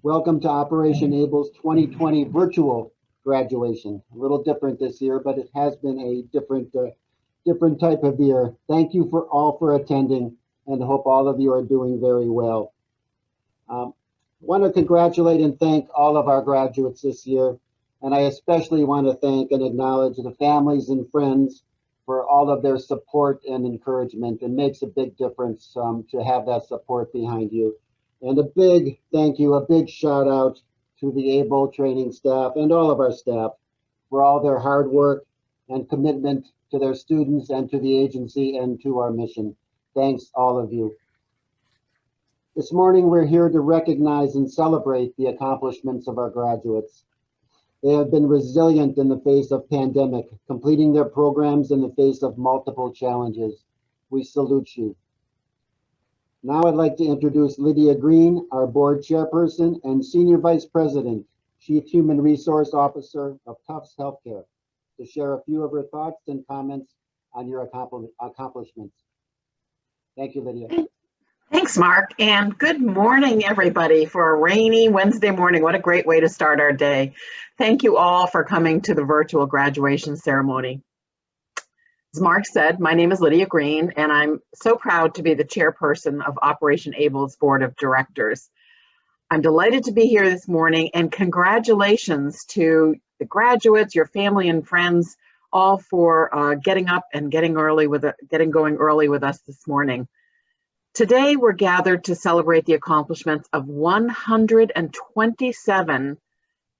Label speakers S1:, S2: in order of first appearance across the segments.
S1: Welcome to Operation Able's 2020 virtual graduation. A little different this year, but it has been a different type of year. Thank you for attending, and hope all of you are doing very well. Want to congratulate and thank all of our graduates this year, and I especially want to thank and acknowledge the families and friends for all of their support and encouragement. It makes a big difference to have that support behind you. And a big thank you, a big shout out to the Able training staff and all of our staff for all their hard work and commitment to their students and to the agency and to our mission. Thanks, all of you. This morning, we're here to recognize and celebrate the accomplishments of our graduates. They have been resilient in the face of pandemic, completing their programs in the face of multiple challenges. We salute you. Now I'd like to introduce LYDIA GREENE, our board chairperson and Senior Vice President, Chief Human Resource Officer of Tufts Healthcare, to share a few of her thoughts and comments on your accomplishments. Thank you, LYDIA.
S2: Thanks, Mark, and good morning, everybody, for a rainy Wednesday morning. What a great way to start our day. Thank you all for coming to the virtual graduation ceremony. As Mark said, my name is LYDIA GREENE, and I'm so proud to be the chairperson of Operation Able's Board of Directors. I'm delighted to be here this morning, and congratulations to the graduates, your family and friends, all for getting up and getting going early with us this morning. Today, we're gathered to celebrate the accomplishments of 127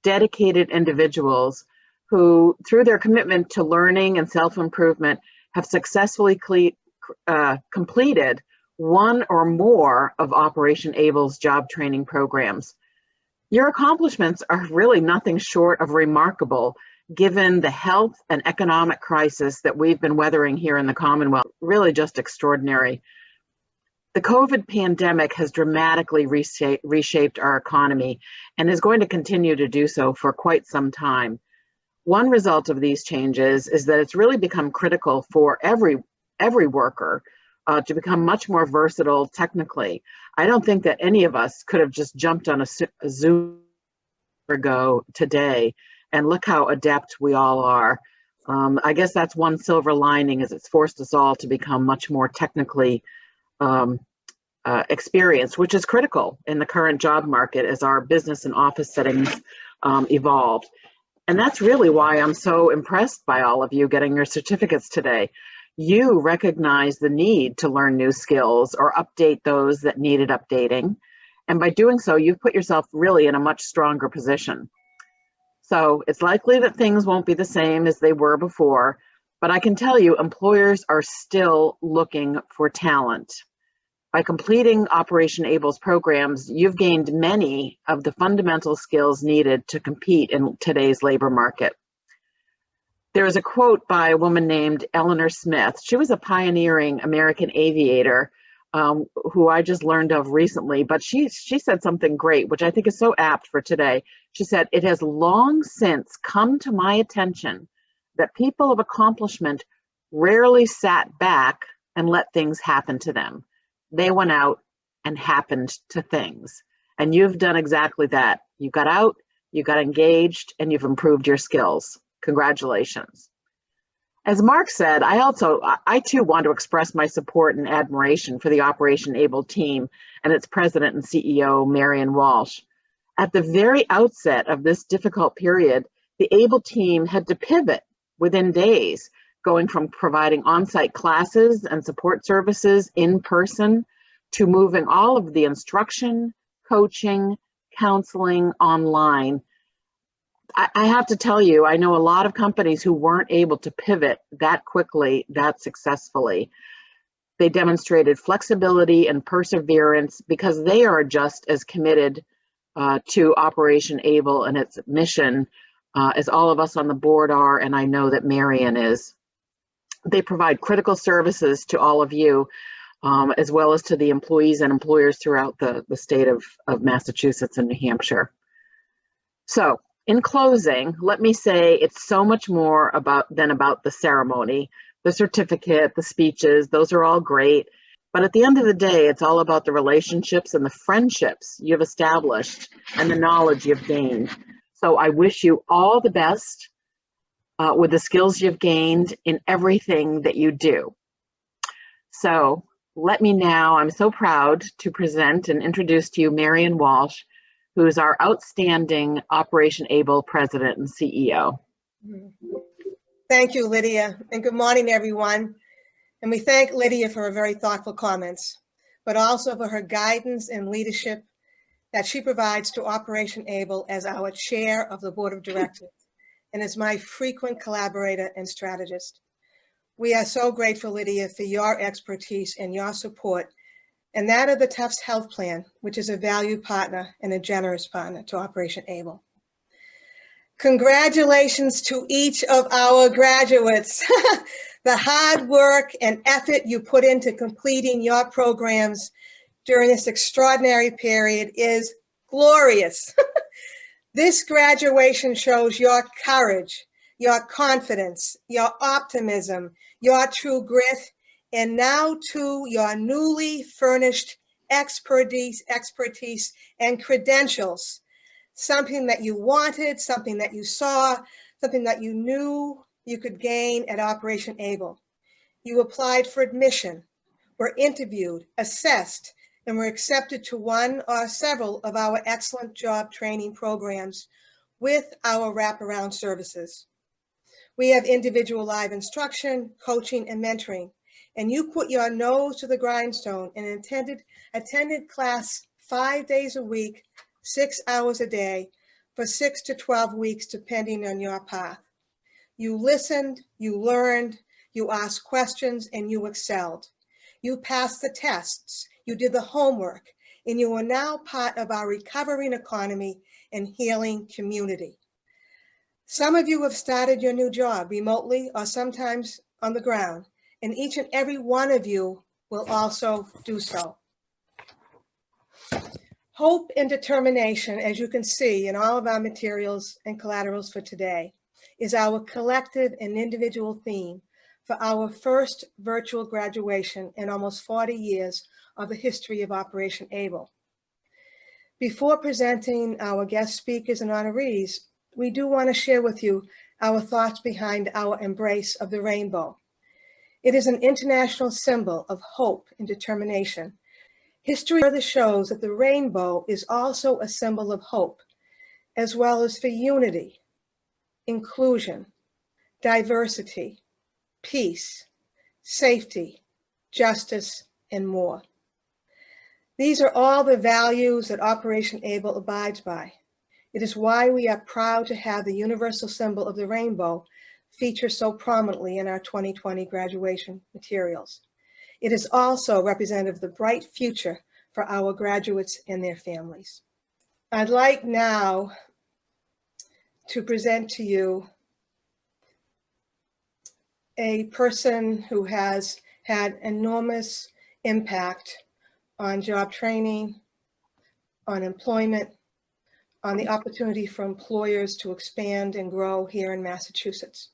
S2: dedicated individuals who, through their commitment to learning and self-improvement, have successfully completed one or more of Operation Able's job training programs. Your accomplishments are really nothing short of remarkable, given the health and economic crisis that we've been weathering here in the Commonwealth. Really just extraordinary. The COVID pandemic has dramatically reshaped our economy and is going to continue to do so for quite some time. One result of these changes is that it's really become critical for every worker to become much more versatile technically. I don't think that any of us could have just jumped on a Zoom ago today, and look how adept we all are. I guess that's one silver lining, is it's forced us all to become much more technically experienced, which is critical in the current job market as our business and office settings evolve. And that's really why I'm so impressed by all of you getting your certificates today. You recognize the need to learn new skills or update those that needed updating. And by doing so, you've put yourself really in a much stronger position. So it's likely that things won't be the same as they were before, but I can tell you employers are still looking for talent. By completing Operation Able's programs, you've gained many of the fundamental skills needed to compete in today's labor market. There is a quote by a woman named Eleanor Smith. She was a pioneering American aviator who I just learned of recently, but she said something great, which I think is so apt for today. She said, "It has long since come to my attention that people of accomplishment rarely sat back and let things happen to them. They went out and happened to things." And you've done exactly that. You got out, you got engaged, and you've improved your skills. Congratulations. As Mark said, I too want to express my support and admiration for the Operation Able team and its president and CEO, MARIAN WALSH. At the very outset of this difficult period, the Able team had to pivot within days, going from providing on-site classes and support services in person to moving all of the instruction, coaching, counseling online. I have to tell you, I know a lot of companies who weren't able to pivot that quickly, that successfully. They demonstrated flexibility and perseverance because they are just as committed to Operation Able and its mission as all of us on the board are, and I know that MARIAN is. They provide critical services to all of you, as well as to the employees and employers throughout the state of Massachusetts and New Hampshire. So, in closing, let me say it's so much more than about the ceremony. The certificate, the speeches, those are all great. But at the end of the day, it's all about the relationships and the friendships you've established and the knowledge you've gained. So I wish you all the best with the skills you've gained in everything that you do. So let me now, I'm so proud to present and introduce to you MARIAN WALSH, who is our outstanding Operation ABLE President and CEO.
S3: Thank you, Lydia, and good morning, everyone. And we thank Lydia for her very thoughtful comments, but also for her guidance and leadership that she provides to Operation ABLE as our chair of the board of directors and as my frequent collaborator and strategist. We are so grateful, Lydia, for your expertise and your support, and that of the Tufts Health Plan, which is a valued partner and a generous partner to Operation ABLE. Congratulations to each of our graduates. The hard work and effort you put into completing your programs during this extraordinary period is glorious. This graduation shows your courage, your confidence, your optimism, your true grit, and now too your newly furnished expertise and credentials. Something that you wanted, something that you saw, something that you knew you could gain at Operation ABLE. You applied for admission, were interviewed, assessed, and were accepted to one or several of our excellent job training programs with our wraparound services. We have individual live instruction, coaching, and mentoring, and you put your nose to the grindstone and attended class 5 days a week, 6 hours a day, for 6 to 12 weeks, depending on your path. You listened, you learned, you asked questions, and you excelled. You passed the tests, you did the homework, and you are now part of our recovering economy and healing community. Some of you have started your new job remotely or sometimes on the ground, and each and every one of you will also do so. Hope and determination, as you can see in all of our materials and collaterals for today, is our collective and individual theme for our first virtual graduation in almost 40 years of the history of Operation ABLE. Before presenting our guest speakers and honorees, we do want to share with you our thoughts behind our embrace of the rainbow. It is an international symbol of hope and determination. History further shows that the rainbow is also a symbol of hope, as well as for unity, inclusion, diversity, peace, safety, justice, and more. These are all the values that Operation ABLE abides by. It is why we are proud to have the universal symbol of the rainbow feature so prominently in our 2020 graduation materials. It is also representative of the bright future for our graduates and their families. I'd like now to present to you a person who has had enormous impact on job training, on employment, on the opportunity for employers to expand and grow here in Massachusetts.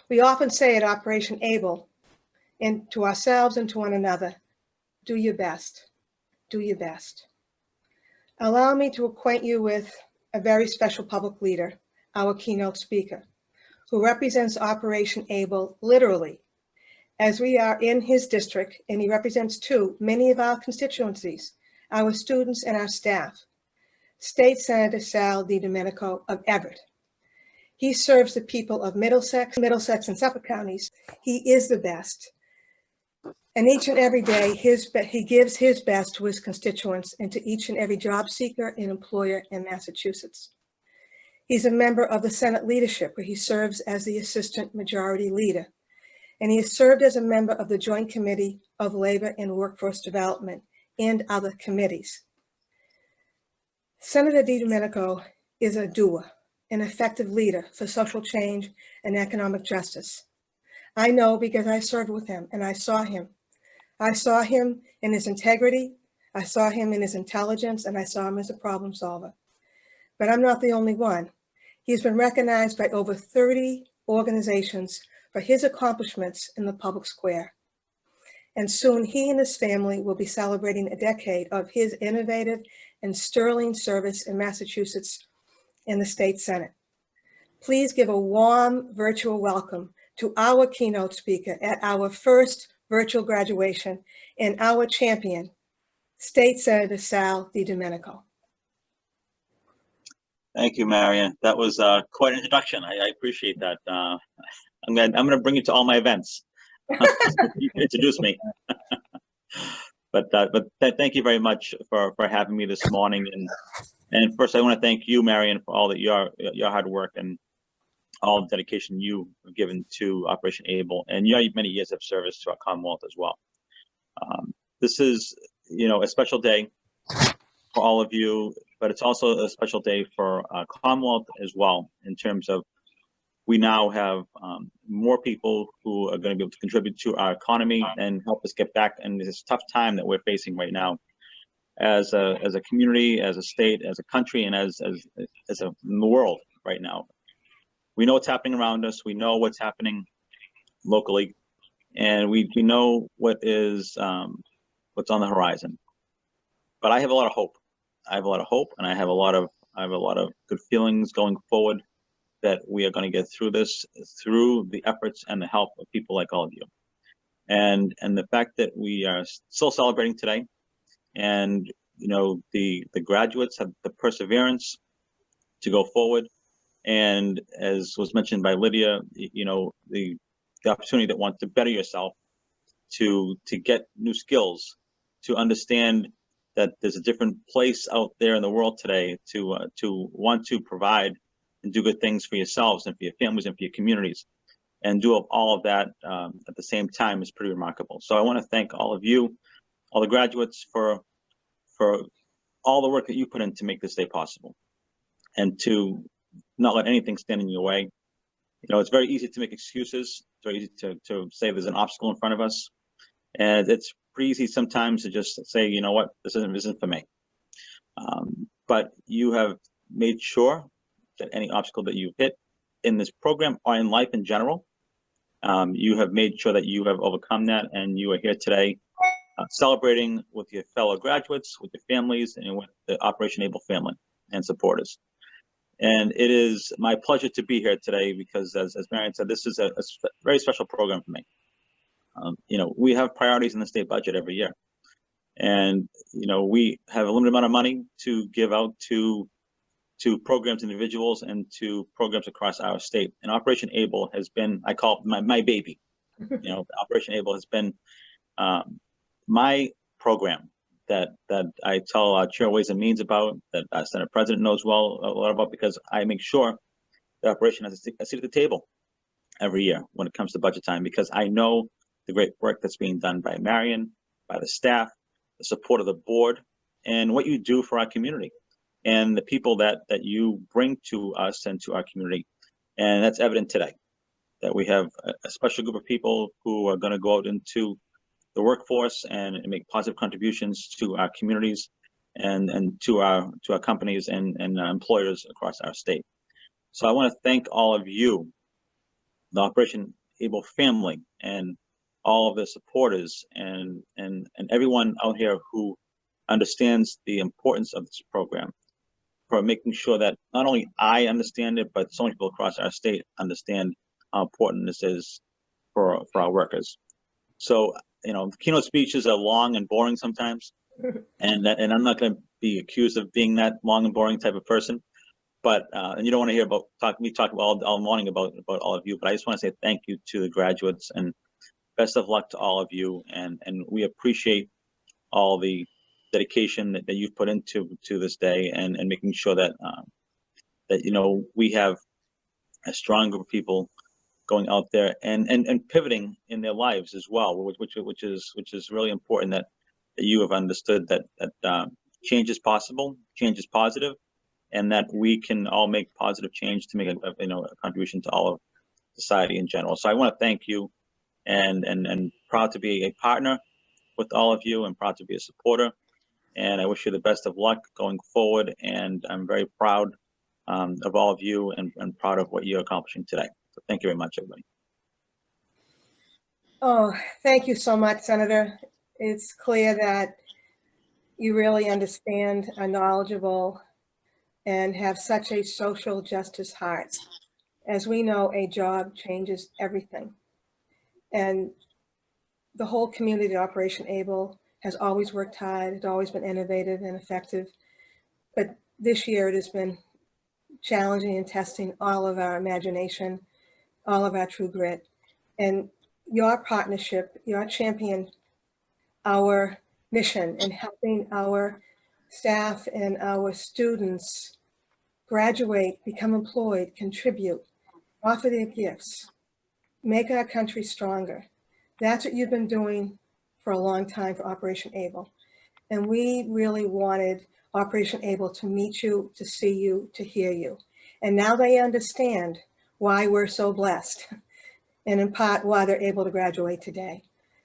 S3: We often say at Operation ABLE, and to ourselves and to one another, do your best, do your best. Allow me to acquaint you with a very special public leader, our keynote speaker, who represents Operation ABLE literally, as we are in his district, and he represents too many of our constituencies, our students and our staff. State Senator Sal DiDomenico of Everett. He serves the people of Middlesex and Suffolk counties. He is the best. And each and every day, he gives his best to his constituents and to each and every job seeker and employer in Massachusetts. He's a member of the Senate leadership, where he serves as the Assistant Majority Leader. And he has served as a member of the Joint Committee of Labor and Workforce Development and other committees. Senator DiDomenico is a doer, an effective leader for social change and economic justice. I know because I served with him and I saw him. I saw him in his integrity, I saw him in his intelligence, and I saw him as a problem solver. But I'm not the only one. He's been recognized by over 30 organizations for his accomplishments in the public square. And soon he and his family will be celebrating a decade of his innovative and sterling service in Massachusetts in the state Senate. Please give a warm virtual welcome to our keynote speaker at our first virtual graduation and our champion, State Senator Sal DiDomenico.
S4: Thank you, Marian. That was quite an introduction. I appreciate that. I'm gonna bring you to all my events. You can introduce me. But thank you very much for having me this morning. And first, I want to thank you, Marian, for all that your hard work and all the dedication you have given to Operation Able and your many years of service to our Commonwealth as well. This is, a special day for all of you, but it's also a special day for Commonwealth as well, in terms of we now have more people who are going to be able to contribute to our economy and help us get back in this tough time that we're facing right now, as a community, as a state, as a country, and as in the world right now. We know what's happening around us. We know what's happening locally, and we know what's on the horizon. But I have a lot of hope. I have a lot of hope, and I have a lot of good feelings going forward that we are going to get through this through the efforts and the help of people like all of you. And the fact that we are still celebrating today, and the graduates have the perseverance to go forward, and as was mentioned by Lydia, the opportunity that wants to better yourself, to get new skills, to understand that there's a different place out there in the world today, to want to provide and do good things for yourselves and for your families and for your communities, and do all of that at the same time is pretty remarkable. So I want to thank all of you, all the graduates, for all the work that you put in to make this day possible, and to not let anything stand in your way. It's very easy to make excuses. It's very easy to say there's an obstacle in front of us, and it's pretty easy sometimes to just say, you know what, this isn't for me. But you have made sure that any obstacle that you hit in this program or in life in general, you have made sure that you have overcome that, and you are here today celebrating with your fellow graduates, with your families, and with the Operation Able family and supporters. And it is my pleasure to be here today because, as Marian said, this is a very special program for me. We have priorities in the state budget every year, and we have a limited amount of money to give out to programs, individuals, and to programs across our state. And Operation Able has been, I call it my baby. Operation Able has been my program that I tell our Chair Ways and Means about, that our Senate President knows a lot about, because I make sure the operation has a seat at the table every year when it comes to budget time, because I know the great work that's being done by Marian, by the staff, the support of the board, and what you do for our community, and the people that you bring to us and to our community. And that's evident today, that we have a special group of people who are going to go out into the workforce and make positive contributions to our communities and to our companies and employers across our state. So I want to thank all of you, the Operation Able family, and all of the supporters, and everyone out here who understands the importance of this program, for making sure that not only I understand it, but so many people across our state understand how important this is for our workers. So, keynote speeches are long and boring sometimes, and I'm not going to be accused of being that long and boring type of person. But and you don't want to hear me talk all morning about all of you. But I just want to say thank you to the graduates, and best of luck to all of you. And we appreciate all the dedication that you've put into this day, and making sure that we have a strong group of people going out there and pivoting in their lives as well, which is really important, that you have understood that change is possible, change is positive, and that we can all make positive change to make a contribution to all of society in general. So I want to thank you, and proud to be a partner with all of you, and proud to be a supporter. And I wish you the best of luck going forward. And I'm very proud of all of you, and proud of what you're accomplishing today. So thank you very much, everybody.
S3: Oh, thank you so much, Senator. It's clear that you really understand, are knowledgeable, and have such a social justice heart. As we know, a job changes everything. And the whole community at Operation Able has always worked hard, it's always been innovative and effective. But this year it has been challenging and testing all of our imagination, all of our true grit. And your partnership, your champion, our mission in helping our staff and our students graduate, become employed, contribute, offer their gifts, make our country stronger. That's what you've been doing for a long time for Operation Able. And we really wanted Operation Able to meet you, to see you, to hear you. And now they understand why we're so blessed and in part why they're able to graduate today.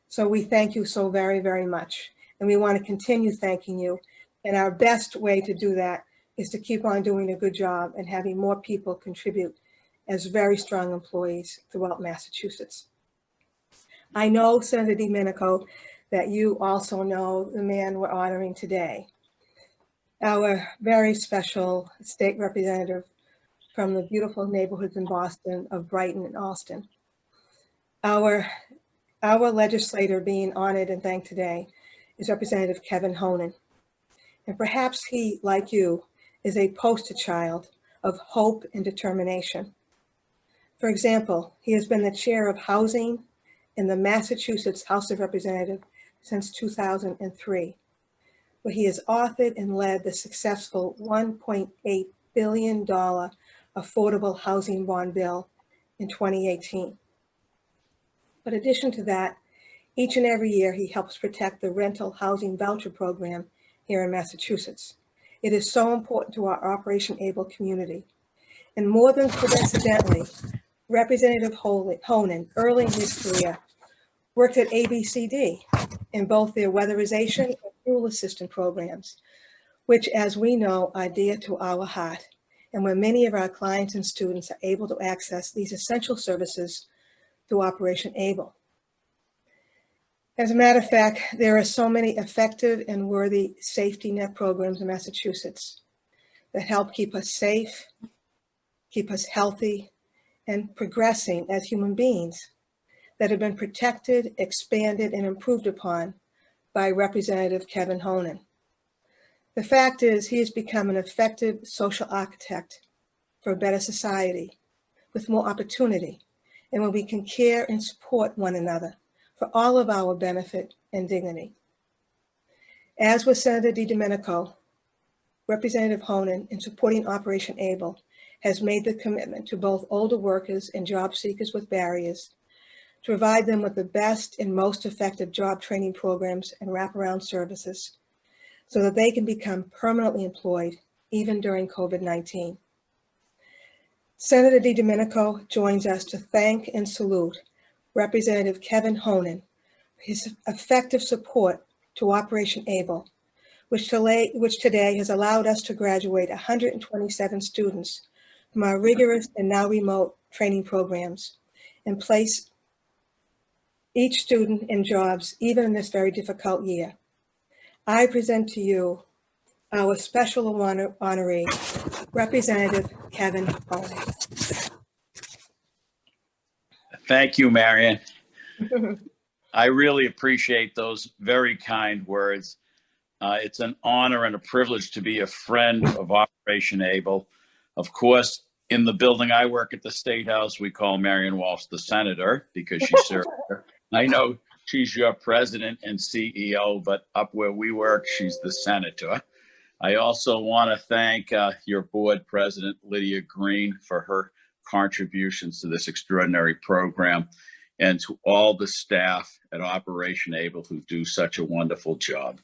S3: So we thank you so very, very much. And we want to continue thanking you. And our best way to do that is to keep on doing a good job and having more people contribute as very strong employees throughout Massachusetts. I know, Senator DiMenico, that you also know the man we're honoring today, our very special state representative from the beautiful neighborhoods in Boston of Brighton and Allston. Our legislator being honored and thanked today is Representative Kevin Honan. And perhaps he, like you, is a poster child of hope and determination. For example, he has been the chair of housing in the Massachusetts House of Representatives since 2003, where he has authored and led the successful $1.8 billion affordable housing bond bill in 2018. But in addition to that, each and every year he helps protect the rental housing voucher program here in Massachusetts. It is so important to our Operation Able community. And more than coincidentally, Representative Honan, early in his career, worked at ABCD in both their weatherization and fuel assistance programs, which, as we know, are dear to our heart, and where many of our clients and students are able to access these essential services through Operation Able. As a matter of fact, there are so many effective and worthy safety net programs in Massachusetts that help keep us safe, keep us healthy, and progressing as human beings that have been protected, expanded, and improved upon by Representative Kevin Honan. The fact is, he has become an effective social architect for a better society with more opportunity, and where we can care and support one another for all of our benefit and dignity. As with Senator DiDomenico, Representative Honan, in supporting Operation Able, has made the commitment to both older workers and job seekers with barriers to provide them with the best and most effective job training programs and wraparound services so that they can become permanently employed even during COVID-19. Senator DiDomenico joins us to thank and salute Representative Kevin Honan for his effective support to Operation Able, which today has allowed us to graduate 127 students from our rigorous and now remote training programs and place each student in jobs, even in this very difficult year. I present to you our special honoree, Representative Kevin Honan.
S5: Thank you, Marian. I really appreciate those very kind words. It's an honor and a privilege to be a friend of Operation Able. Of course, in the building I work at the State House, we call MARIAN WALSH the Senator because she served there. I know she's your president and CEO, but up where we work, she's the senator. I also want to thank your board president, LYDIA GREENE, for her contributions to this extraordinary program, and to all the staff at Operation Able who do such a wonderful job.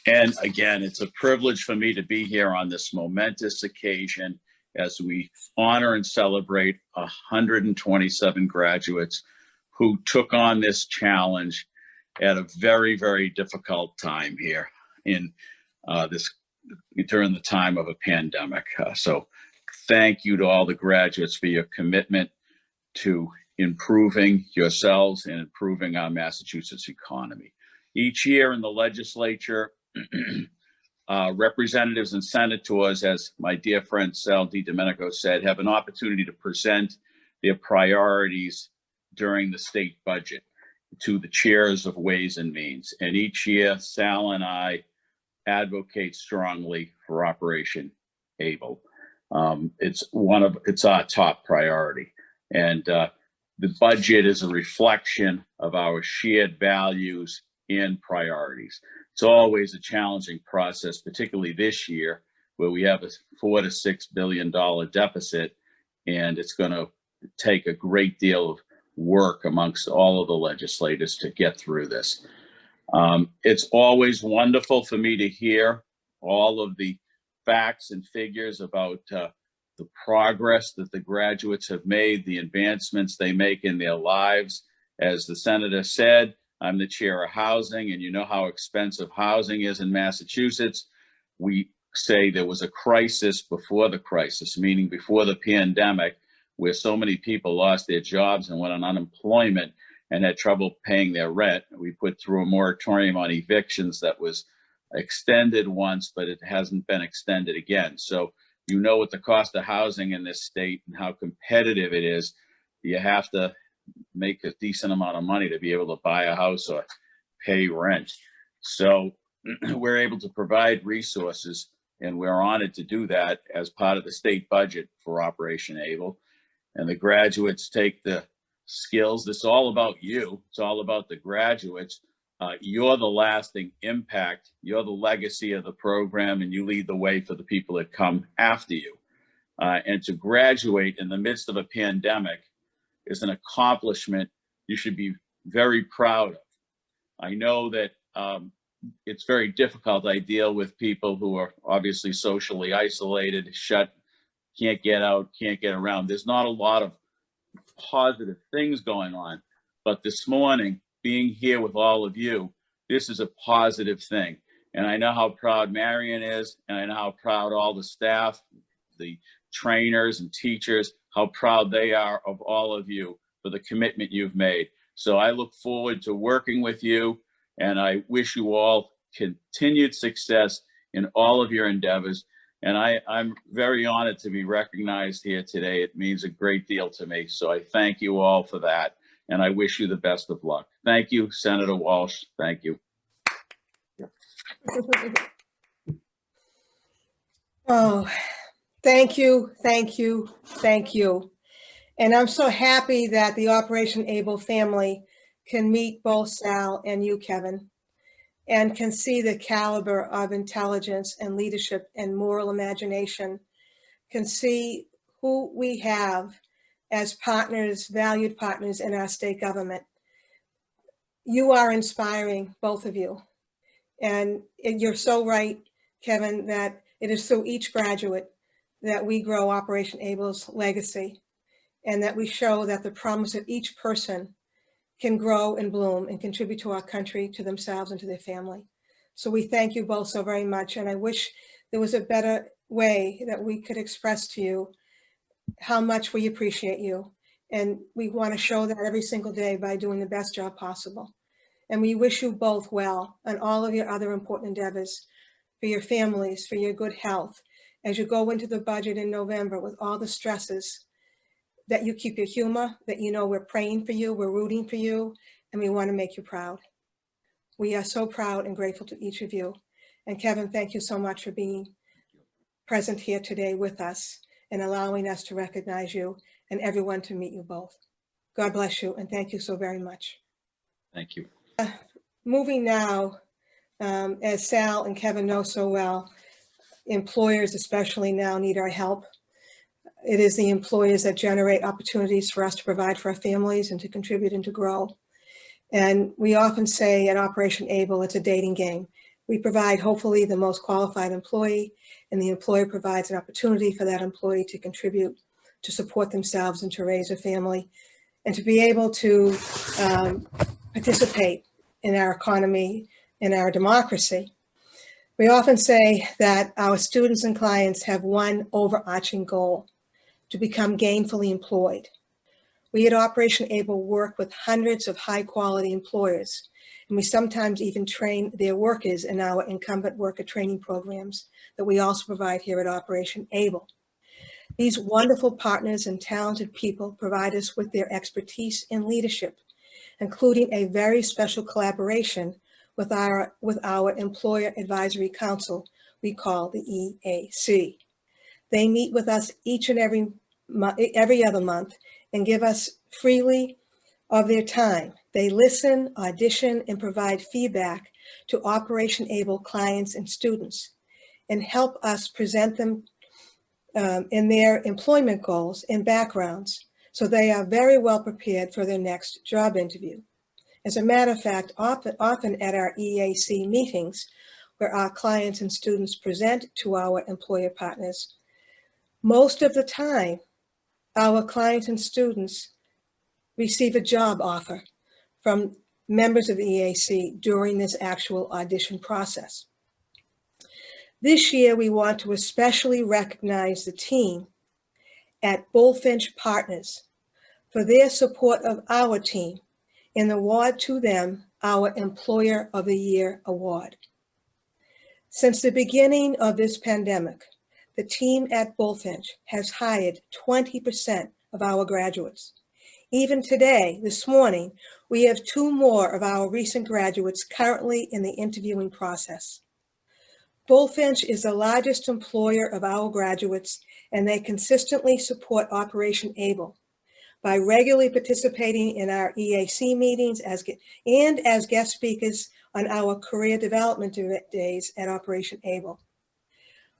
S5: And again, it's a privilege for me to be here on this momentous occasion as we honor and celebrate 127 graduates who took on this challenge at a very, very difficult time here during the time of a pandemic. So thank you to all the graduates for your commitment to improving yourselves and improving our Massachusetts economy. Each year in the legislature, representatives and senators, as my dear friend Sal DiDomenico said, have an opportunity to present their priorities during the state budget to the chairs of Ways and Means. And each year, Sal and I advocate strongly for Operation Able. It's our top priority. And the budget is a reflection of our shared values and priorities. It's always a challenging process, particularly this year, where we have a $4 to $6 billion deficit, and it's going to take a great deal of work amongst all of the legislators to get through this. It's always wonderful for me to hear all of the facts and figures about the progress that the graduates have made, the advancements they make in their lives. As the senator said, I'm the chair of housing, and you know how expensive housing is in Massachusetts. We say there was a crisis before the crisis, meaning before the pandemic, where so many people lost their jobs and went on unemployment and had trouble paying their rent. We put through a moratorium on evictions that was extended once, but it hasn't been extended again. So you know what the cost of housing in this state and how competitive it is. You have to make a decent amount of money to be able to buy a house or pay rent. So we're able to provide resources, and we're honored to do that as part of the state budget for Operation Able. And the graduates take the skills. It's all about you. It's all about the graduates. You're the lasting impact. You're the legacy of the program, and you lead the way for the people that come after you. And to graduate in the midst of a pandemic is an accomplishment you should be very proud of. I know that it's very difficult. I deal with people who are obviously socially isolated, can't get out, can't get around. There's not a lot of positive things going on. But this morning, being here with all of you, this is a positive thing. And I know how proud Marian is, and I know how proud all the staff, the trainers and teachers, how proud they are of all of you for the commitment you've made. So I look forward to working with you, and I wish you all continued success in all of your endeavors. And I'm very honored to be recognized here today. It means a great deal to me. So I thank you all for that, and I wish you the best of luck. Thank you, Senator Walsh. Thank you.
S3: Oh, thank you, thank you, thank you. And I'm so happy that the Operation Able family can meet both Sal and you, Kevin, and can see the caliber of intelligence and leadership and moral imagination, can see who we have as partners, valued partners in our state government. You are inspiring, both of you. And you're so right, Kevin, that it is through each graduate that we grow Operation Able's legacy, and that we show that the promise of each person can grow and bloom and contribute to our country, to themselves, and to their family. So we thank you both so very much. And I wish there was a better way that we could express to you how much we appreciate you. And we want to show that every single day by doing the best job possible. And we wish you both well on all of your other important endeavors, for your families, for your good health, as you go into the budget in November with all the stresses, that you keep your humor, that you know we're praying for you, we're rooting for you, and we want to make you proud. We are so proud and grateful to each of you. And Kevin, thank you so much for being present here today with us and allowing us to recognize you and everyone to meet you both. God bless you, and thank you so very much.
S5: Thank you.
S3: Moving now, as Sal and Kevin know so well, employers especially now need our help. It is the employers that generate opportunities for us to provide for our families and to contribute and to grow. And we often say at Operation Able, it's a dating game. We provide hopefully the most qualified employee, and the employer provides an opportunity for that employee to contribute, to support themselves and to raise a family, and to be able to participate in our economy, in our democracy. We often say that our students and clients have one overarching goal: to become gainfully employed. We at Operation ABLE work with hundreds of high-quality employers, and we sometimes even train their workers in our incumbent worker training programs that we also provide here at Operation ABLE. These wonderful partners and talented people provide us with their expertise and leadership, including a very special collaboration with our Employer Advisory Council we call the EAC. They meet with us each and every other month and give us freely of their time. They listen, audition, and provide feedback to Operation ABLE clients and students and help us present them in their employment goals and backgrounds so they are very well prepared for their next job interview. As a matter of fact, often at our EAC meetings, where our clients and students present to our employer partners, most of the time, our clients and students receive a job offer from members of the EAC during this actual audition process. This year, we want to especially recognize the team at Bullfinch Partners for their support of our team and award to them our Employer of the Year award. Since the beginning of this pandemic, the team at Bullfinch has hired 20% of our graduates. Even today, this morning, we have 2 more of our recent graduates currently in the interviewing process. Bullfinch is the largest employer of our graduates, and they consistently support Operation ABLE by regularly participating in our EAC meetings as guest speakers on our career development days at Operation ABLE.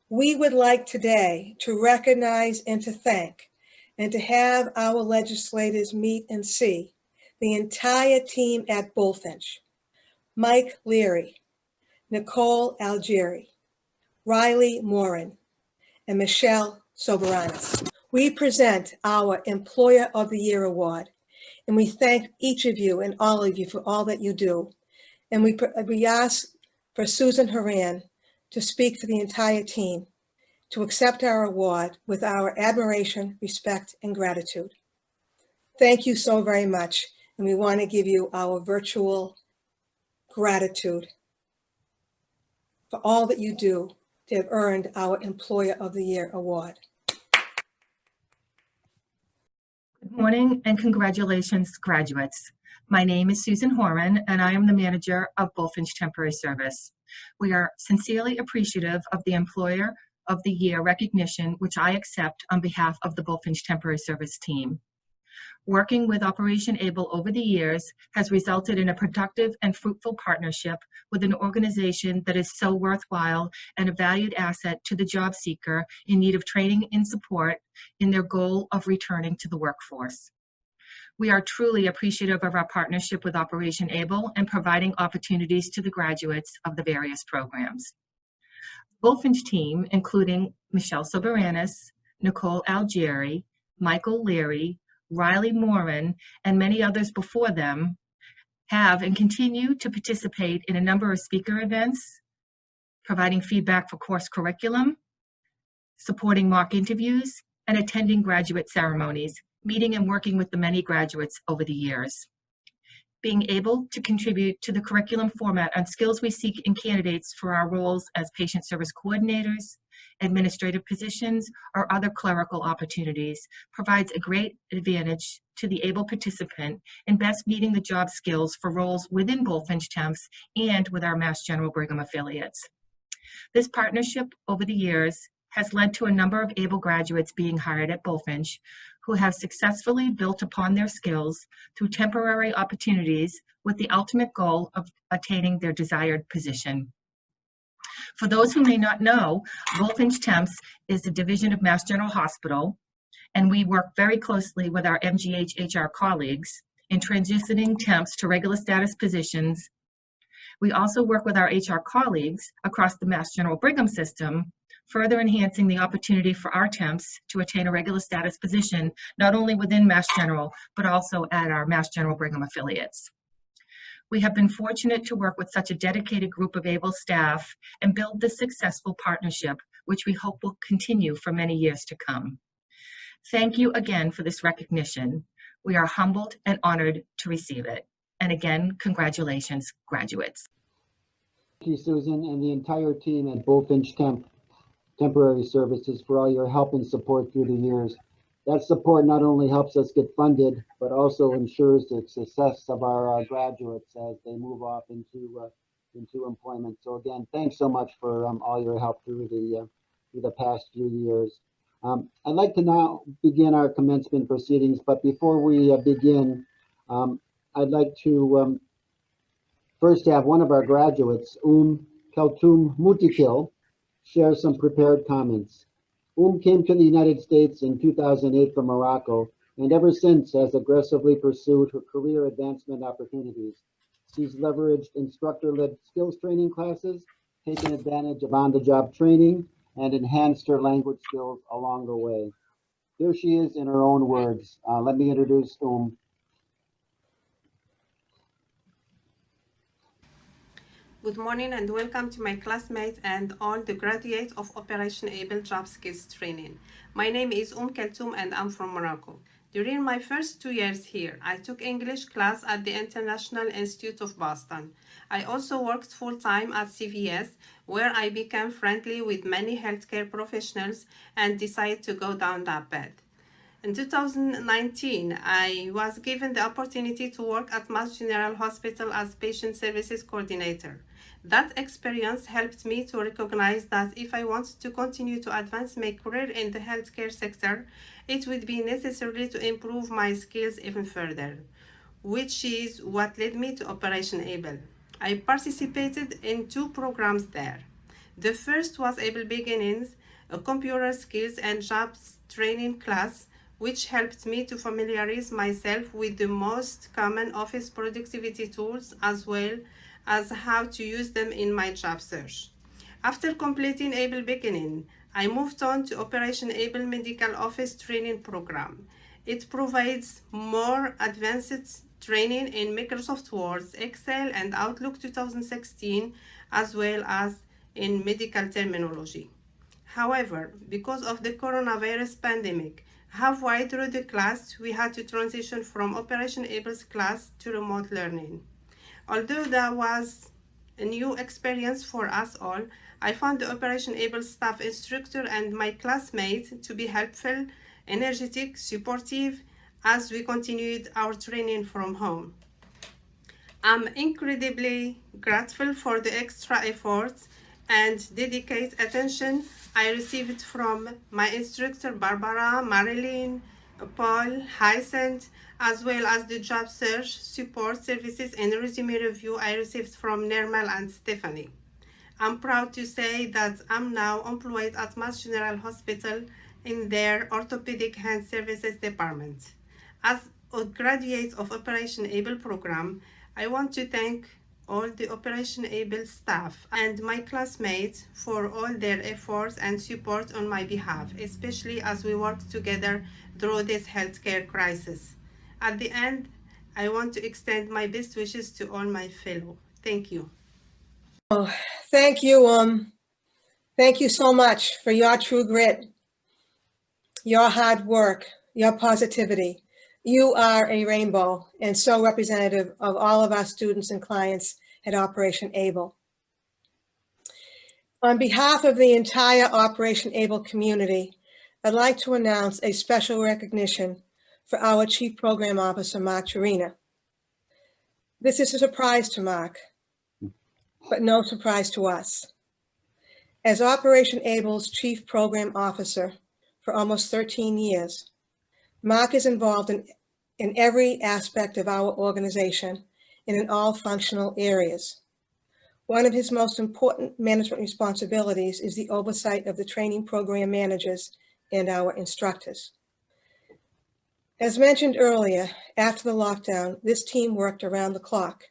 S3: We would like today to recognize and to thank and to have our legislators meet and see the entire team at Bullfinch: Mike Leary, Nicole Algieri, Riley Morin, and Michelle Soberanis. We present our Employer of the Year award, and we thank each of you and all of you for all that you do. And we ask for Susan Horan to speak for the entire team, to accept our award with our admiration, respect, and gratitude. Thank you so very much, and we want to give you our virtual gratitude for all that you do to have earned our Employer of the Year award.
S6: Good morning and congratulations, graduates. My name is Susan Horan, and I am the manager of Bullfinch Temporary Service. We are sincerely appreciative of the Employer of the Year recognition, which I accept on behalf of the Bullfinch Temporary Service team. Working with Operation ABLE over the years has resulted in a productive and fruitful partnership with an organization that is so worthwhile and a valued asset to the job seeker in need of training and support in their goal of returning to the workforce. We are truly appreciative of our partnership with Operation ABLE and providing opportunities to the graduates of the various programs. Bullfinch team, including Michelle Soberanis, Nicole Algieri, Michael Leary, Riley Morin, and many others before them, have and continue to participate in a number of speaker events, providing feedback for course curriculum, supporting mock interviews, and attending graduate ceremonies, meeting and working with the many graduates over the years. Being able to contribute to the curriculum format on skills we seek in candidates for our roles as patient service coordinators, administrative positions, or other clerical opportunities provides a great advantage to the able participant in best meeting the job skills for roles within Bullfinch Temps and with our Mass General Brigham affiliates. This partnership over the years has led to a number of able graduates being hired at Bullfinch who have successfully built upon their skills through temporary opportunities with the ultimate goal of attaining their desired position. For those who may not know, Bullfinch Temps is a division of Mass General Hospital, and we work very closely with our MGH HR colleagues in transitioning temps to regular status positions. We also work with our HR colleagues across the Mass General Brigham system, further enhancing the opportunity for our temps to attain a regular status position, not only within Mass General, but also at our Mass General Brigham affiliates. We have been fortunate to work with such a dedicated group of able staff and build this successful partnership, which we hope will continue for many years to come. Thank you again for this recognition. We are humbled and honored to receive it. And again, congratulations, graduates.
S1: Thank you, Susan, and the entire team at Bullfinch Temporary Services for all your help and support through the years. That support not only helps us get funded, but also ensures the success of our graduates as they move off into employment. So again, thanks so much for all your help through the past few years. I'd like to now begin our commencement proceedings, but before we begin, I'd like to first have one of our graduates, Keltum Mutikil, share some prepared comments. Came to the United States in 2008 from Morocco, and ever since has aggressively pursued her career advancement opportunities. She's leveraged instructor-led skills training classes, taken advantage of on-the-job training, and enhanced her language skills along the way. Here she is in her own words. Let me introduce
S7: Good morning and welcome to my classmates and all the graduates of Operation Able Job Skills Training. My name is Keltum and I'm from Morocco. During my first 2 years here, I took English class at the International Institute of Boston. I also worked full-time at CVS, where I became friendly with many healthcare professionals and decided to go down that path. In 2019, I was given the opportunity to work at Mass General Hospital as Patient Services Coordinator. That experience helped me to recognize that if I wanted to continue to advance my career in the healthcare sector, it would be necessary to improve my skills even further, which is what led me to Operation Able. I participated in 2 programs there. The first was Able Beginnings, a computer skills and jobs training class, which helped me to familiarize myself with the most common office productivity tools as well as how to use them in my job search. After completing Able Beginning, I moved on to Operation Able Medical Office Training Program. It provides more advanced training in Microsoft Word, Excel, and Outlook 2016, as well as in medical terminology. However, because of the coronavirus pandemic, halfway through the class, we had to transition from Operation Able's class to remote learning. Although that was a new experience for us all, I found the Operation Able staff instructor and my classmates to be helpful, energetic, supportive as we continued our training from home. I'm incredibly grateful for the extra efforts and dedicated attention I received from my instructor Barbara, Marilyn, Paul, Hyacinth, as well as the job search, support services, and resume review I received from Nirmal and Stephanie. I'm proud to say that I'm now employed at Mass General Hospital in their Orthopedic Hand Services Department. As a graduate of Operation Able program, I want to thank all the Operation Able staff and my classmates for all their efforts and support on my behalf, especially as we work together through this healthcare crisis. At the end, I want to extend my best wishes to all my fellow. Thank you.
S3: Oh, thank you. Thank you so much for your true grit, your hard work, your positivity. You are a rainbow and so representative of all of our students and clients at Operation Able. On behalf of the entire Operation Able community, I'd like to announce a special recognition for our Chief Program Officer, Mark Chirina. This is a surprise to Mark, but no surprise to us. As Operation Able's Chief Program Officer for almost 13 years, Mark is involved in every aspect of our organization and in all functional areas. One of his most important management responsibilities is the oversight of the training program managers and our instructors. As mentioned earlier, after the lockdown, this team worked around the clock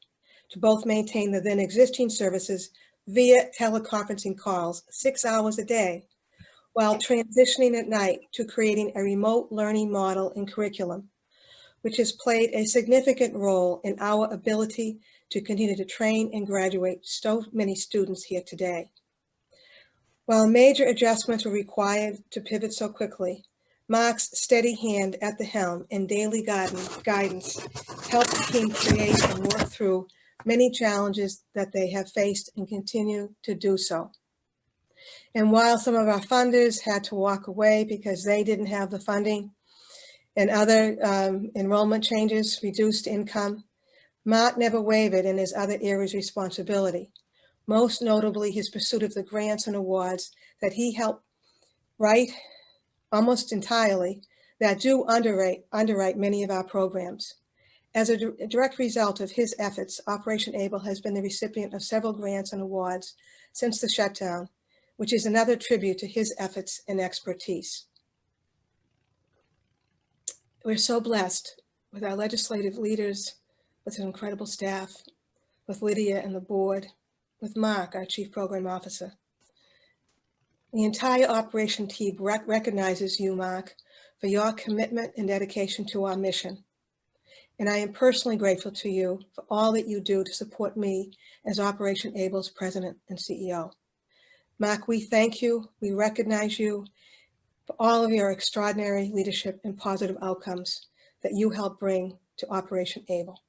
S3: to both maintain the then existing services via teleconferencing calls 6 hours a day, while transitioning at night to creating a remote learning model and curriculum, which has played a significant role in our ability to continue to train and graduate so many students here today. While major adjustments were required to pivot so quickly, Mark's steady hand at the helm and daily guidance helped the team create and work through many challenges that they have faced and continue to do so. And while some of our funders had to walk away because they didn't have the funding and other enrollment changes reduced income, Mark never wavered in his other areas of responsibility, most notably his pursuit of the grants and awards that he helped write almost entirely that do underwrite many of our programs. As a direct result of his efforts, Operation Able has been the recipient of several grants and awards since the shutdown, which is another tribute to his efforts and expertise. We're so blessed with our legislative leaders, with an incredible staff, with Lydia and the board, with Mark, our Chief Program Officer. The entire operation team recognizes you, Mark, for your commitment and dedication to our mission. And I am personally grateful to you for all that you do to support me as Operation Able's President and CEO. Mark, we thank you, we recognize you for all of your extraordinary leadership and positive outcomes that you help bring to Operation Able.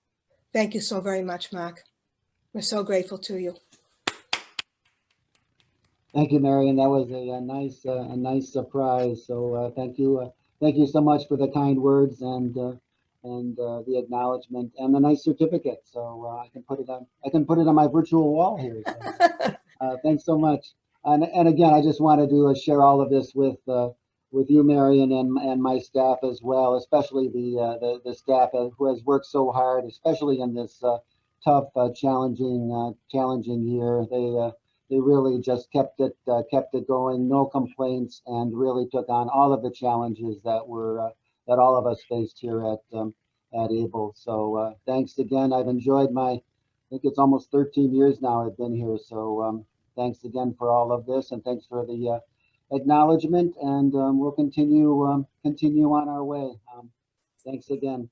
S3: Thank you so very much, Mark. We're so grateful to you.
S1: Thank you, Marian. That was a nice surprise. So thank you so much for the kind words and the acknowledgement and the nice certificate. So I can put it on my virtual wall here. So, thanks so much. And again, I just wanted to share all of this with you, Marian, and my staff as well, especially the staff who has worked so hard, especially in this tough, challenging year. They really just kept it going, no complaints, and really took on all of the challenges that all of us faced here at Able. So thanks again. I've enjoyed I think it's almost 13 years now I've been here. So thanks again for all of this, and thanks for the acknowledgement. And we'll continue on our way. Thanks again.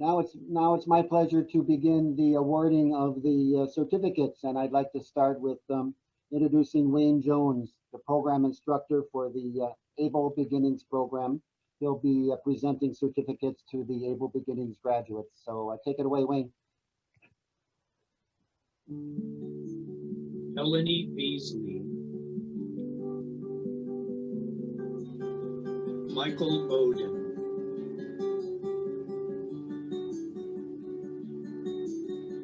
S1: Now it's my pleasure to begin the awarding of the certificates, and I'd like to start with introducing Wayne Jones, the program instructor for the Able Beginnings program. He'll be presenting certificates to the Able Beginnings graduates. So take it away, Wayne.
S8: Melanie Beasley, Michael Bowden,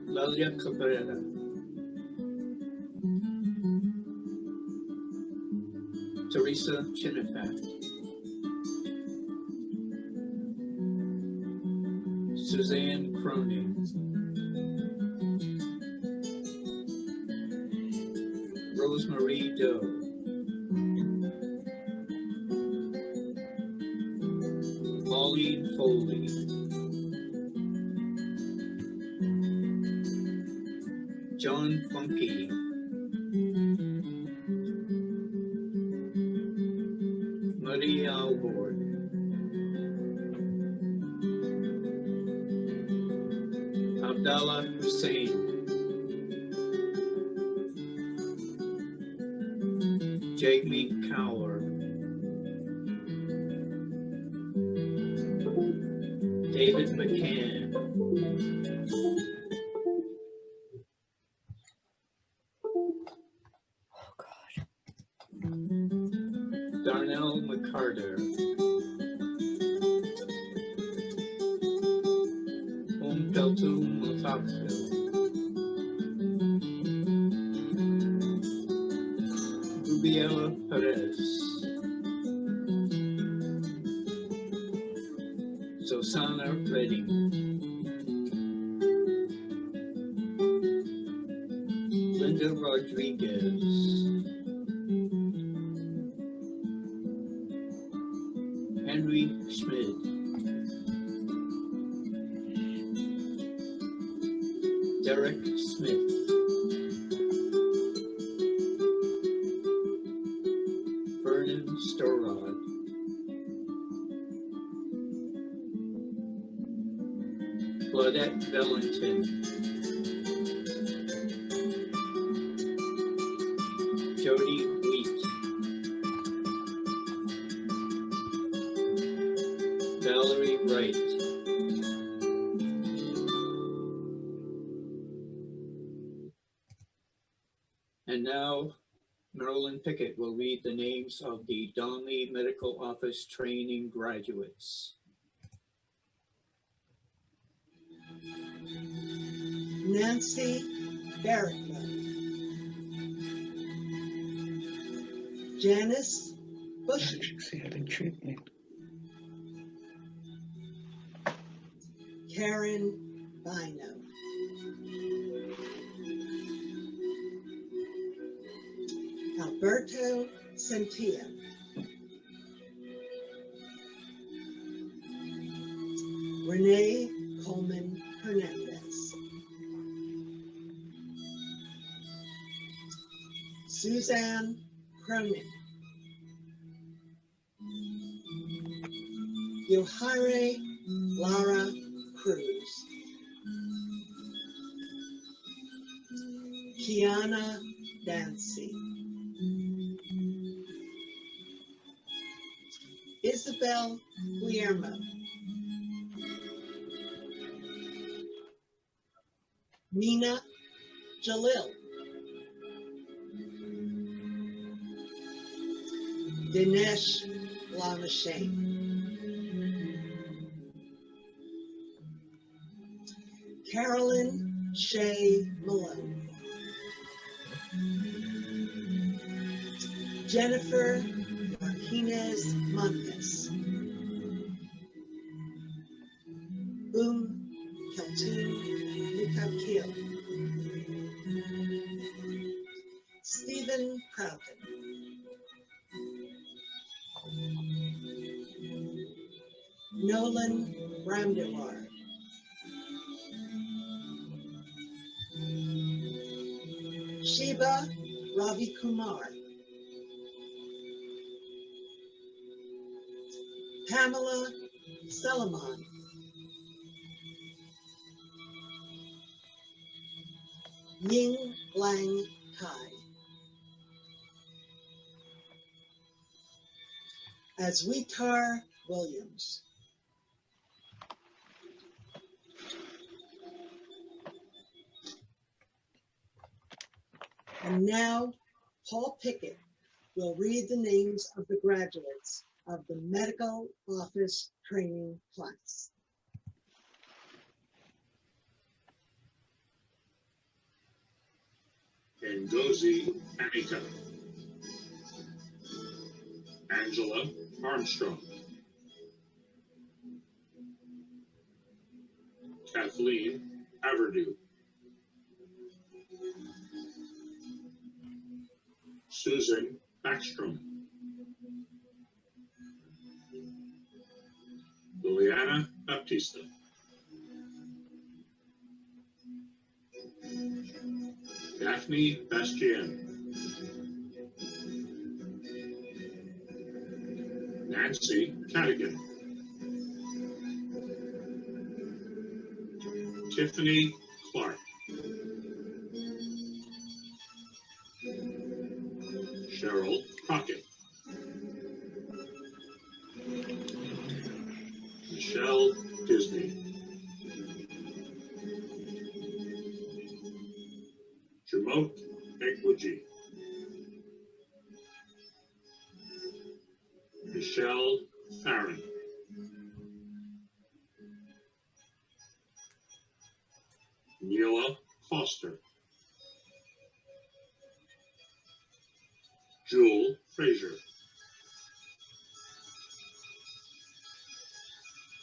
S8: Lilia Cabrera, Teresa Chinifat, Suzanne Cronin, Rosemary Doe, Pauline Foley, John Funky, Maria Alvord, Abdallah Hussein, Jamie Cower, David McCann, Darnell McCarter, Umkeltu Mutapsil, Rubiela Perez, Zosana Redding, Linda Rodriguez, Henry Schmidt, Derek Smith, Vernon Storrod, Claudette Valentin, Jody Wheat, And now Marilyn Pickett will read the names of the Donley Medical Office Training graduates.
S9: Nancy Barrett, Janice Bushy, Karen Bino, Alberto Centilla, Renee Coleman Hernandez, Suzanne Cronin, Yohare Lara Cruz, Kiana Dancy, Isabel Guillermo, Mina Jalil, Dinesh Lamashane, Carolyn Shea Malone, Jennifer Martinez Montes, Keltoon Mikakil, Stephen Proughton, Nolan Ramdewar, Shiba Ravi Kumar, Pamela Salaman, Ying Lang Kai, Azwitar Williams, and now Paul Pickett will read the names of the graduates of the Medical Office Training class.
S10: Ngozi Anika, Angela Armstrong, Kathleen Averdew, Susan Backstrom, Liliana Baptista, Daphne Bastian, Nancy Cadigan, Tiffany Clark, Cheryl Crockett, Michelle Disney, Jamot Egwuji, Michelle Farron, Neela Foster, Jewel Frazier,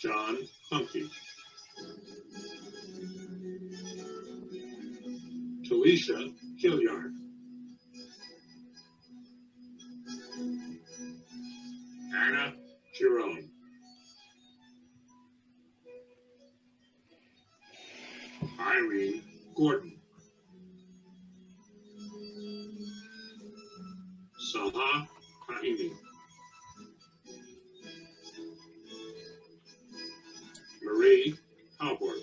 S10: John Funky, Talisha Hilliard, Anna Girone, Irene Gordon, Saha Kahimi, Marie Halbert,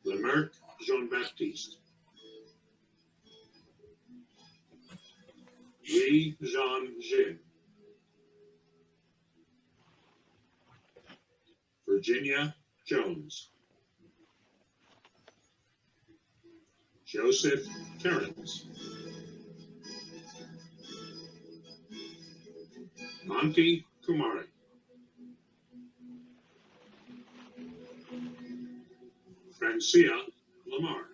S10: Lemerc Jean-Baptiste, Lee Jean Jin, Virginia Jones, Joseph Terrence, Monty Kumari, Francia Lamar,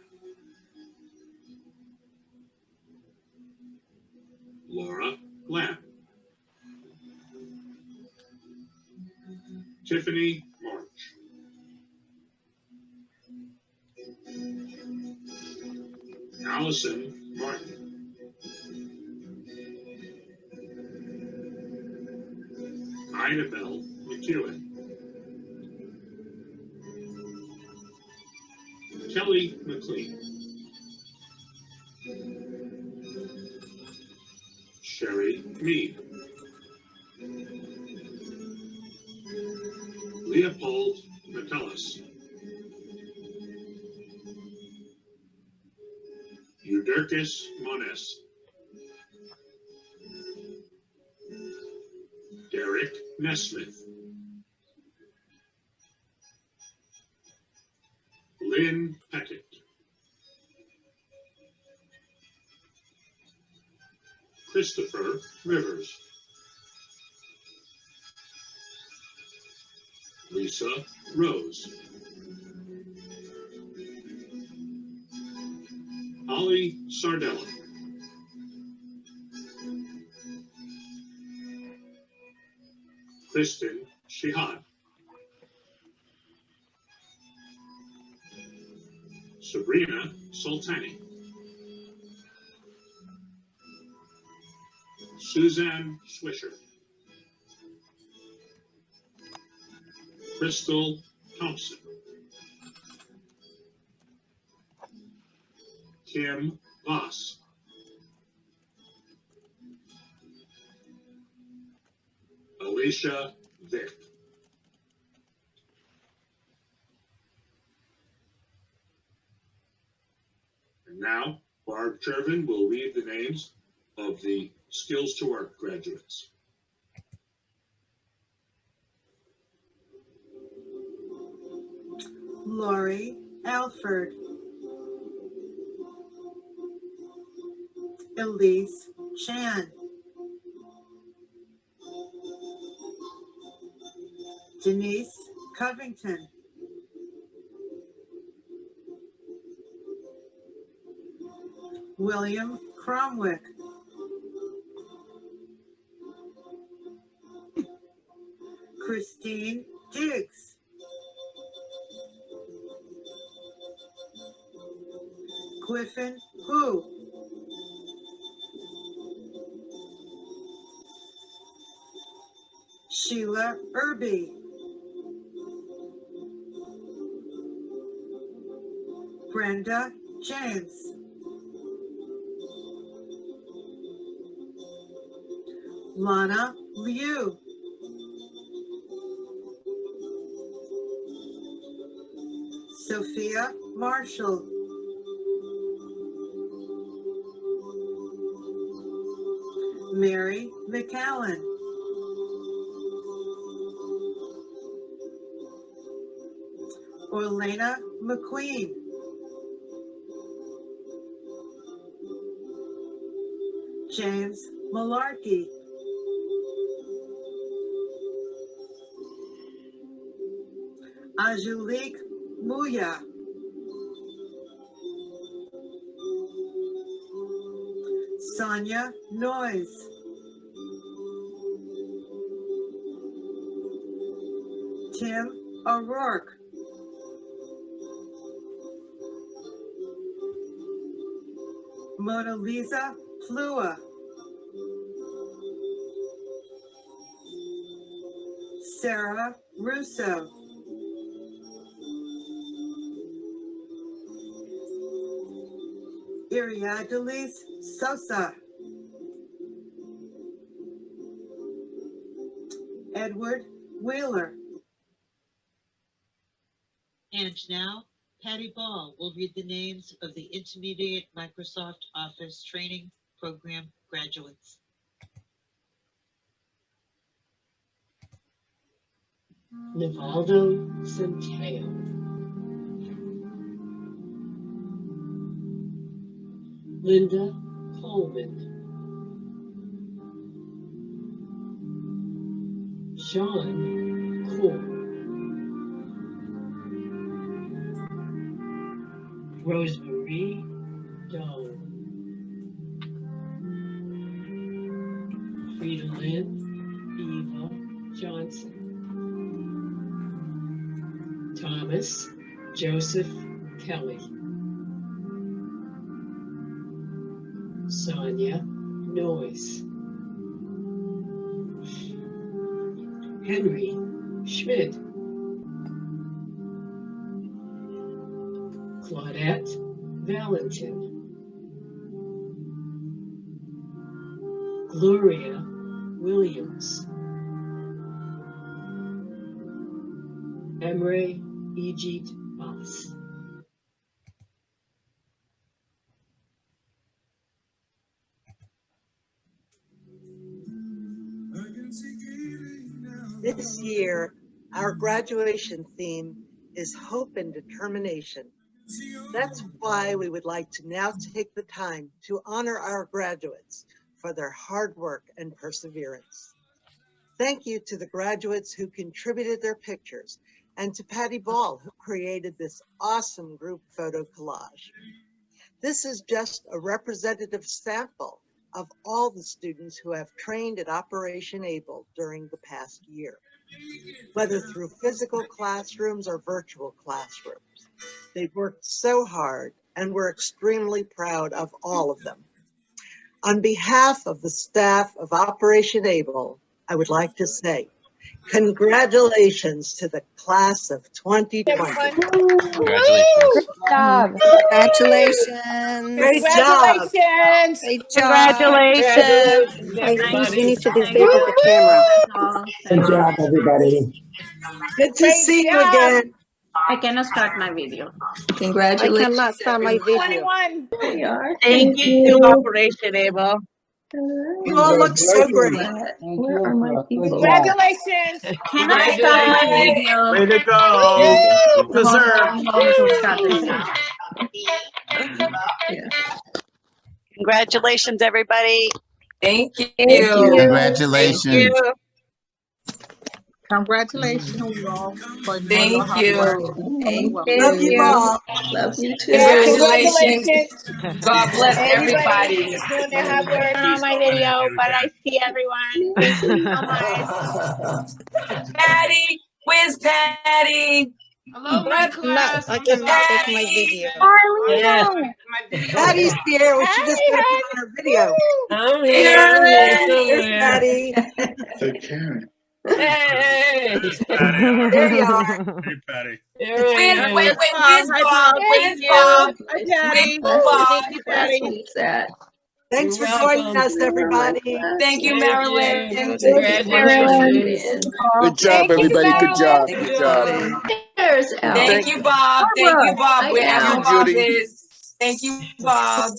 S10: Laura Lamb, Tiffany March, Allison Martin, Idabelle McEwen, Kelly McLean, Sherry Mead, Leopold Metellus, Euderkis Mones, Derek Nesmith, Lynn Peckett, Christopher Rivers, Lisa Rose, Ollie Sardella, Kristen Shihad, Sabrina Sultani, Suzanne Swisher, Crystal Thompson, Kim Voss, Alicia Vick. And now, Barb Chervin will read the names of the Skills to Work graduates.
S11: Lori Alford, Elise Chan, Denise Covington, William Cromwick, Christine Diggs, Griffin Hu, Sheila Irby, Brenda James, Lana Liu, Sophia Marshall, Mary McAllen, Orlena McQueen, James Malarkey, Ajulik Muya, Sonia Noyes, Tim O'Rourke, Mona Lisa Plua, Sarah Russo, Iriadelis Sosa, Edward Wheeler.
S12: And now, Patty Ball will read the names of the Intermediate Microsoft Office Training Program graduates.
S9: Nivaldo Centeo,
S13: Linda Coleman, Sean Cool, Rosemary Doe, Frida Lynn, Eva Johnson, Thomas Joseph Kelly, Sonia Noyes, Henry Schmidt, Claudette Valentin, Gloria Williams, Emre Ejit Bas.
S14: This year, our graduation theme is hope and determination. That's why we would like to now take the time to honor our graduates for their hard work and perseverance. Thank you to the graduates who contributed their pictures and to Patty Ball, who created this awesome group photo collage. This is just a representative sample of all the students who have trained at Operation Able during the past year, whether through physical classrooms or virtual classrooms. They've worked so hard, and we're extremely proud of all of them. On behalf of the staff of Operation Able, I would like to say, congratulations to the class of 2020.
S15: Congratulations.
S16: Good job.
S17: Congratulations.
S14: Great job.
S17: Great job.
S13: Congratulations,
S16: Hey, Steve,
S13: everybody.
S16: you need to disable the camera.
S18: Good job, everybody.
S14: Good to see you again.
S15: I cannot start my video.
S16: I
S17: Congratulations.
S16: cannot start my video.
S15: There you are.
S17: Thank you, Operation Able.
S14: You all look so great.
S16: Where are my people?
S17: Congratulations.
S15: Can I start my video?
S4: Way to go.
S15: Deserved.
S17: Congratulations, everybody.
S11: Thank you.
S18: Congratulations.
S17: Congratulations, all.
S11: Thank you.
S17: Thank
S14: Love you all.
S16: Love you too.
S11: Congratulations. God bless everybody.
S17: Doing their hard work. On my video, but I see everyone. Thank you so much.
S11: Patty, where's Patty?
S15: Hello, my class.
S16: I cannot take my video.
S14: Patty's here. We should just put it on her video.
S13: I'm
S14: Here's
S13: here.
S14: Patty.
S10: Take care.
S13: Hey.
S14: There you are.
S5: Hey, Patty.
S11: Where's Bob? Where's Bob?
S17: Hi, Daddy.
S11: Where's Bob?
S17: Thank you, Daddy.
S16: Sweet that.
S14: Thanks for
S13: You're
S14: joining
S13: welcome.
S14: us, everybody.
S11: Thank you, Marilyn.
S13: Congratulations.
S18: Good job, everybody. Good job. Good job.
S16: There's Al.
S11: Thank you, Bob. Thank you, Bob.
S16: Hi,
S11: Wherever
S16: Al.
S11: Bob is. Thank you, Bob.